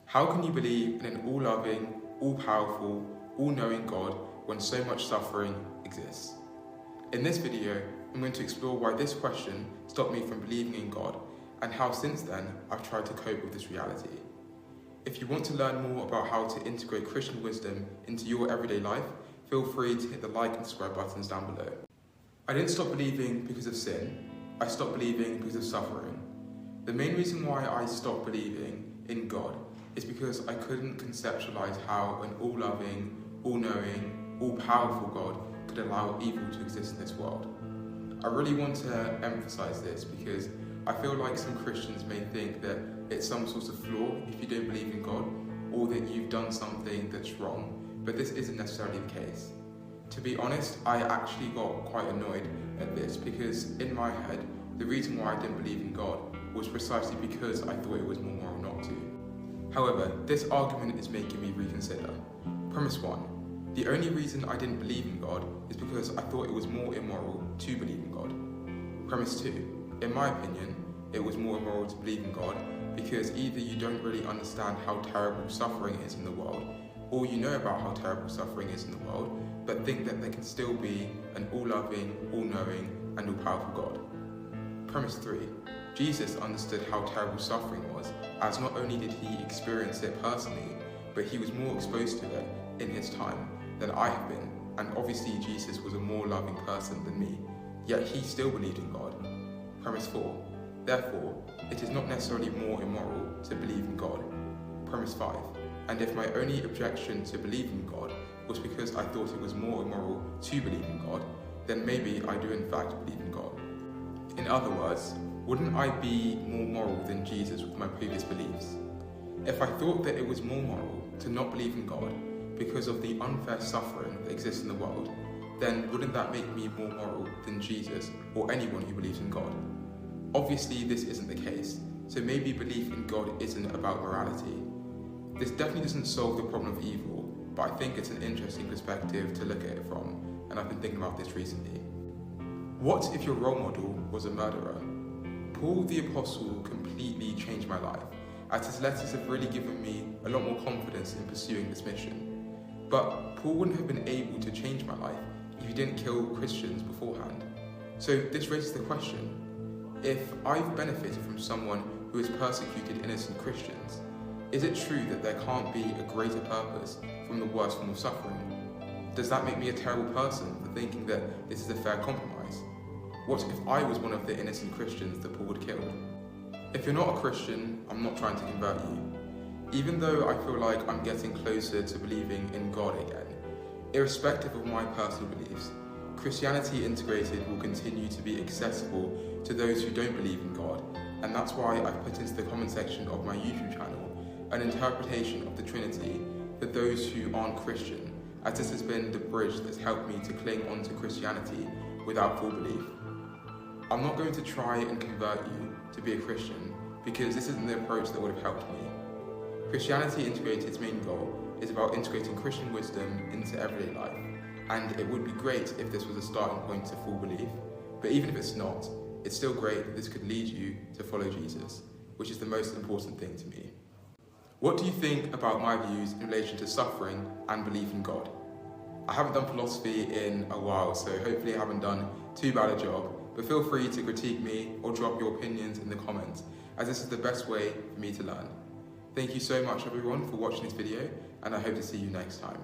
How can you believe in an all-loving, all-powerful, all-knowing God when so much suffering exists? In this video, I'm going to explore why this question stopped me from believing in God and how since then I've tried to cope with this reality. If you want to learn more about how to integrate Christian wisdom into your everyday life, feel free to hit the like and subscribe buttons down below. I didn't stop believing because of sin, I stopped believing because of suffering. The main reason why I stopped believing in God is because I couldn't conceptualize how an all-loving, all-knowing, all-powerful God could allow evil to exist in this world. I really want to emphasize this because I feel like some Christians may think that it's some sort of flaw if you don't believe in God, or that you've done something that's wrong, but this isn't necessarily the case. To be honest, I actually got quite annoyed at this because in my head, the reason why I didn't believe in God was precisely because I thought it was more moral not to. However, this argument is making me reconsider. Premise 1. The only reason I didn't believe in God is because I thought it was more immoral to believe in God. Premise 2. In my opinion, it was more immoral to believe in God because either you don't really understand how terrible suffering is in the world, or you know about how terrible suffering is in the world, but think that there can still be an all-loving, all-knowing, and all-powerful God. Premise 3. Jesus understood how terrible suffering was, as not only did he experience it personally, but he was more exposed to it in his time than I have been, and obviously Jesus was a more loving person than me, yet he still believed in God. Premise 4. Therefore, it is not necessarily more immoral to believe in God. Premise 5. And if my only objection to believing in God was because I thought it was more immoral to believe in God, then maybe I do in fact believe in God. In other words, wouldn't I be more moral than Jesus with my previous beliefs? If I thought that it was more moral to not believe in God because of the unfair suffering that exists in the world, then wouldn't that make me more moral than Jesus or anyone who believes in God? Obviously, this isn't the case, so maybe belief in God isn't about morality. This definitely doesn't solve the problem of evil, but I think it's an interesting perspective to look at it from, and I've been thinking about this recently. What if your role model was a murderer? Paul the Apostle completely changed my life, as his letters have really given me a lot more confidence in pursuing this mission. But Paul wouldn't have been able to change my life if he didn't kill Christians beforehand. So this raises the question, if I've benefited from someone who has persecuted innocent Christians, is it true that there can't be a greater purpose from the worst form of suffering? Does that make me a terrible person for thinking that this is a fair compromise? What if I was one of the innocent Christians that Paul had killed? If you're not a Christian, I'm not trying to convert you. Even though I feel like I'm getting closer to believing in God again, irrespective of my personal beliefs, Christianity Integrated will continue to be accessible to those who don't believe in God, and that's why I've put into the comment section of my YouTube channel an interpretation of the Trinity for those who aren't Christian, as this has been the bridge that's helped me to cling on to Christianity without full belief. I'm not going to try and convert you to be a Christian because this isn't the approach that would have helped me. Christianity Integrated's main goal is about integrating Christian wisdom into everyday life, and it would be great if this was a starting point to full belief, but even if it's not, it's still great that this could lead you to follow Jesus, which is the most important thing to me. What do you think about my views in relation to suffering and belief in God? I haven't done philosophy in a while, so hopefully I haven't done too bad a job, but feel free to critique me or drop your opinions in the comments, as this is the best way for me to learn. Thank you so much everyone for watching this video, and I hope to see you next time.